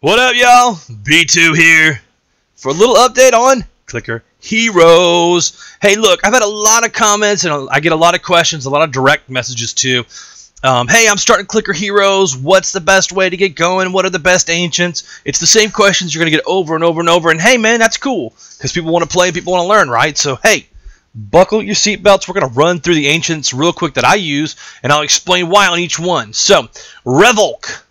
What up, y'all? B2 here for a little update on Clicker Heroes. Hey, look, I've had a lot of comments and I get a lot of questions, a lot of direct messages too. Hey, I'm starting Clicker Heroes. What's the best way to get going? What are the best ancients? It's the same questions you're going to get over and over and over. And hey, man, that's cool because people want to play and people want to learn, right? So, hey, buckle your seatbelts. We're going to run through the ancients real quick that I use, and I'll explain why on each one. So, Revolk.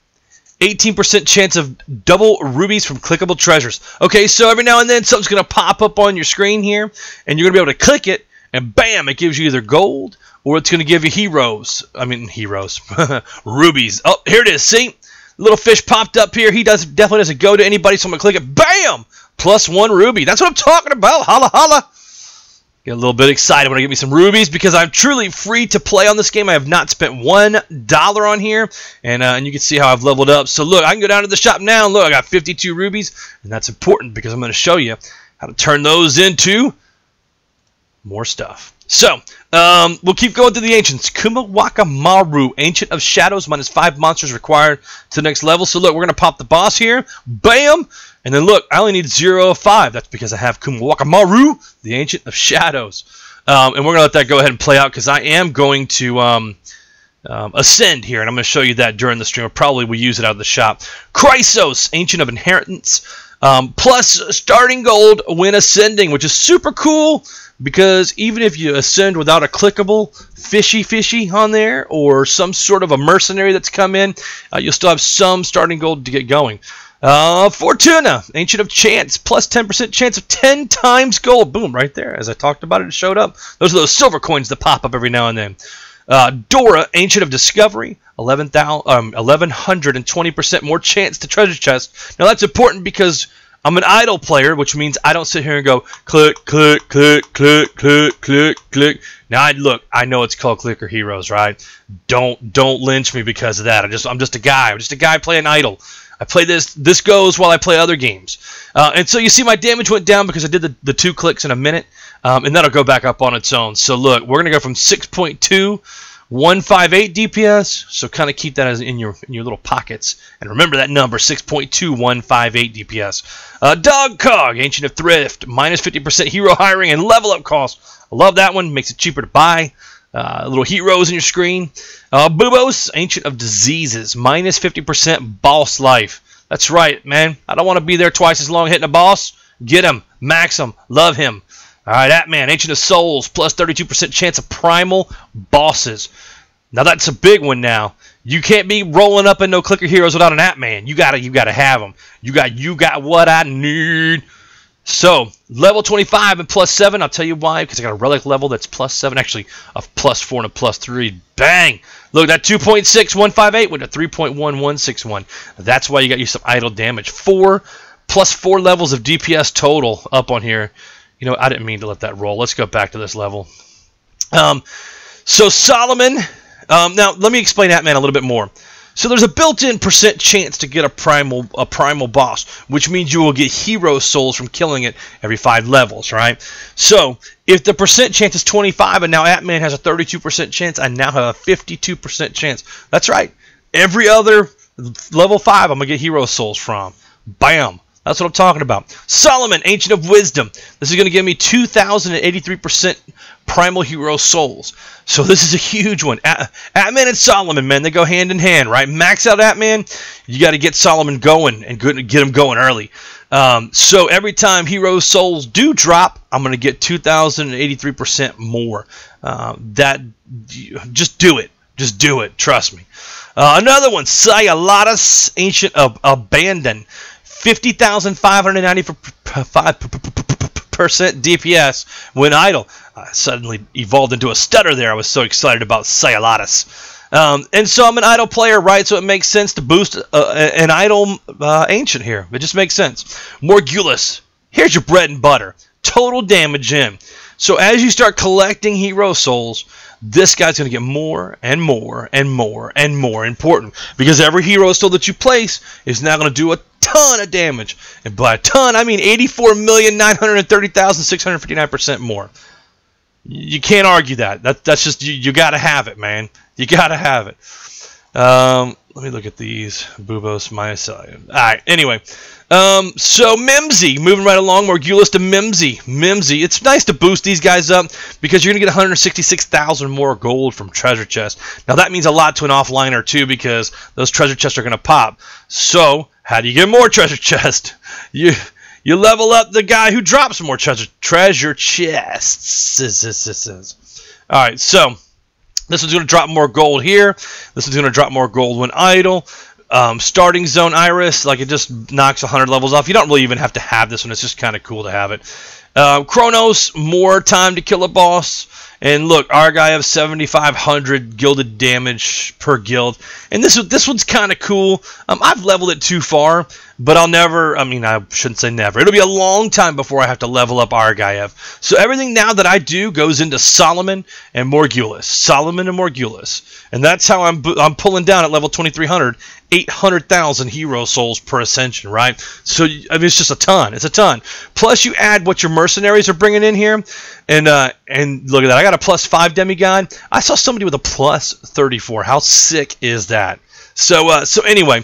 18% chance of double rubies from clickable treasures. Okay, so every now and then something's going to pop up on your screen here, and you're going to be able to click it, and bam, it gives you either gold, or it's going to give you rubies. Oh, here it is, see? Little fish popped up here. He definitely doesn't go to anybody, so I'm going to click it. Bam! +1 ruby. That's what I'm talking about. Holla, holla. Get a little bit excited when I get me some rubies because I'm truly free to play on this game. I have not spent $1 on here, and you can see how I've leveled up. So look, I can go down to the shop now, and look, I got 52 rubies, and that's important because I'm going to show you how to turn those into more stuff. So, we'll keep going through the ancients. Kumawaka Maru, Ancient of Shadows, -5 monsters required to the next level. So look, we're going to pop the boss here. Bam! And then look, I only need 0 of 5. That's because I have Kumawaka Maru, the Ancient of Shadows. And we're going to let that go ahead and play out because I am going to ascend here. And I'm going to show you that during the stream. Or probably we'll use it out of the shop. Chrysos, Ancient of Inheritance. Plus starting gold when ascending, which is super cool. Because even if you ascend without a clickable fishy on there or some sort of a mercenary that's come in, you'll still have some starting gold to get going. Fortuna, Ancient of Chance, plus 10% chance of 10 times gold. Boom, right there. As I talked about it, it showed up. Those are those silver coins that pop up every now and then. Dora, Ancient of Discovery, 1120% more chance to treasure chest. Now that's important because I'm an idle player, which means I don't sit here and go click, click, click, click, click, click, click. Now, look, I know it's called Clicker Heroes, right? Don't lynch me because of that. I'm just a guy. I'm just a guy playing idle. I play this. This goes while I play other games. And so you see my damage went down because I did the 2 clicks in a minute, and that'll go back up on its own. So look, we're gonna go from 6.2158 DPS. So kind of keep that as in your little pockets, and remember that number 6.2158 DPS. Dogcog, Ancient of Thrift, -50% hero hiring and level up cost. I love that one. Makes it cheaper to buy. Little heroes in your screen. Bubos, Ancient of Diseases, -50% boss life. That's right, man. I don't want to be there twice as long hitting a boss. Get him, max him, love him. All right, Atman, Ancient of Souls, plus 32% chance of primal bosses. Now that's a big one. Now you can't be rolling up in no Clicker Heroes without an Atman. You gotta have them. You got what I need. So level 25 and +7. I'll tell you why. Because I got a relic level that's +7. Actually, a +4 and a +3. Bang! Look, that 2.6158 went to 3.1161. That's why you got you some idle damage. +4 levels of DPS total up on here. You know, I didn't mean to let that roll. Let's go back to this level. So Solomon. Now let me explain Atman a little bit more. So there's a built-in % chance to get a primal boss, which means you will get hero souls from killing it every 5 levels, right? So if the % chance is 25 and now Atman has a 32% chance, I now have a 52% chance. That's right. Every other level 5 I'm going to get hero souls from. Bam. That's what I'm talking about. Solomon, Ancient of Wisdom. This is going to give me 2,083% primal hero souls. So this is a huge one. Atman and Solomon, man, they go hand in hand, right? Max out Atman, you got to get Solomon going and get him going early. So every time hero souls do drop, I'm going to get 2,083% more. Just do it. Just do it. Trust me. Another one, Sayalatas, Ancient of Abandon. 50,595% DPS when idle. I suddenly evolved into a stutter there. I was so excited about Sayalatas. And so I'm an idle player, right? So it makes sense to boost an idle ancient here. It just makes sense. Morgulus. Here's your bread and butter. Total damage in. So as you start collecting hero souls, this guy's going to get more and more and more and more important because every hero soul that you place is now going to do a ton of damage. And by a ton, I mean 84,930,659% more. You can't argue that. That's just, you got to have it, man. You got to have it. let me look at these. Bubos, Mycelium. Alright, anyway. So Mimsy, moving right along, Morgulus to Mimsy. Mimsy, it's nice to boost these guys up because you're going to get 166,000 more gold from treasure chests. Now that means a lot to an offliner too because those treasure chests are going to pop. So, how do you get more treasure chests? You level up the guy who drops more treasure chests. Alright, so this one's going to drop more gold here. This one's going to drop more gold when idle. Starting zone iris, like it just knocks 100 levels off. You don't really even have to have this one. It's just kind of cool to have it. Chronos, more time to kill a boss. And look, our guy has 7,500 gilded damage per guild. And this one's kind of cool. I've leveled it too far, but I'll never, I mean, I shouldn't say never. It'll be a long time before I have to level up Argyle. So everything now that I do goes into Solomon and Morgulus. Solomon and Morgulus. And that's how I'm pulling down at level 2,300, 800,000 hero souls per ascension, right? So, I mean, it's just a ton. It's a ton. Plus, you add what your mercenaries are bringing in here. And look at that. I got a +5 demigod. I saw somebody with a +34. How sick is that? So anyway,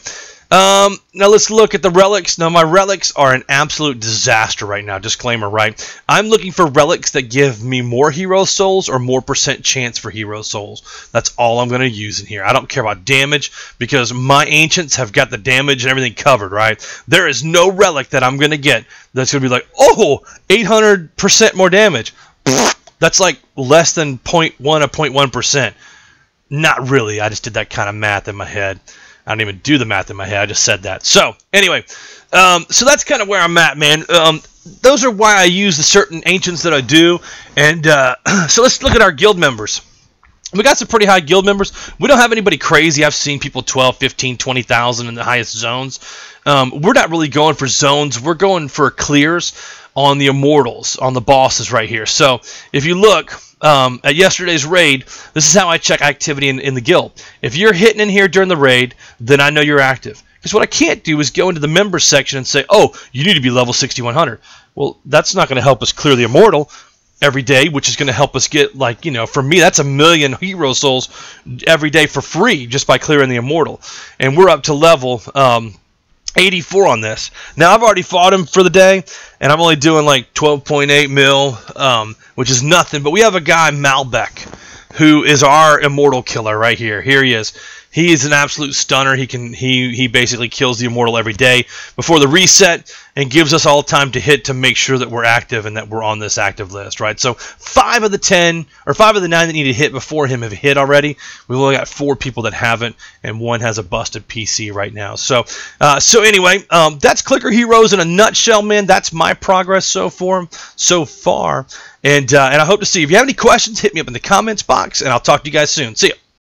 now let's look at the relics. Now, my relics are an absolute disaster right now. Disclaimer, right? I'm looking for relics that give me more hero souls or more % chance for hero souls. That's all I'm going to use in here. I don't care about damage because my ancients have got the damage and everything covered, right? There is no relic that I'm going to get that's going to be like, oh, 800% more damage. That's like less than 0.1 or 0.1%. Not really. I just did that kind of math in my head. I don't even do the math in my head. I just said that. So, anyway. So that's kind of where I'm at, man. Those are why I use the certain ancients that I do. And so let's look at our guild members. We got some pretty high guild members. We don't have anybody crazy. I've seen people 12, 15, 20,000 in the highest zones. We're not really going for zones. We're going for clears on the immortals, on the bosses right here. So if you look at yesterday's raid, this is how I check activity in the guild. If you're hitting in here during the raid, then I know you're active. Because what I can't do is go into the members section and say, oh, you need to be level 6,100. Well, that's not going to help us clear the immortal every day, which is going to help us get, like, you know, for me, that's 1,000,000 hero souls every day for free just by clearing the immortal. And we're up to level 84 on this. Now, I've already fought him for the day, and I'm only doing like 12.8 mil, which is nothing. But we have a guy, Malbec, who is our immortal killer right here. Here he is. He is an absolute stunner. He basically kills the immortal every day before the reset and gives us all time to hit to make sure that we're active and that we're on this active list, right? So 5 of the 10 or 5 of the 9 that need to hit before him have hit already. We've only got 4 people that haven't, and 1 has a busted PC right now. So anyway, that's Clicker Heroes in a nutshell, man. That's my progress so far. And I hope to see you. If you have any questions, hit me up in the comments box, and I'll talk to you guys soon. See ya.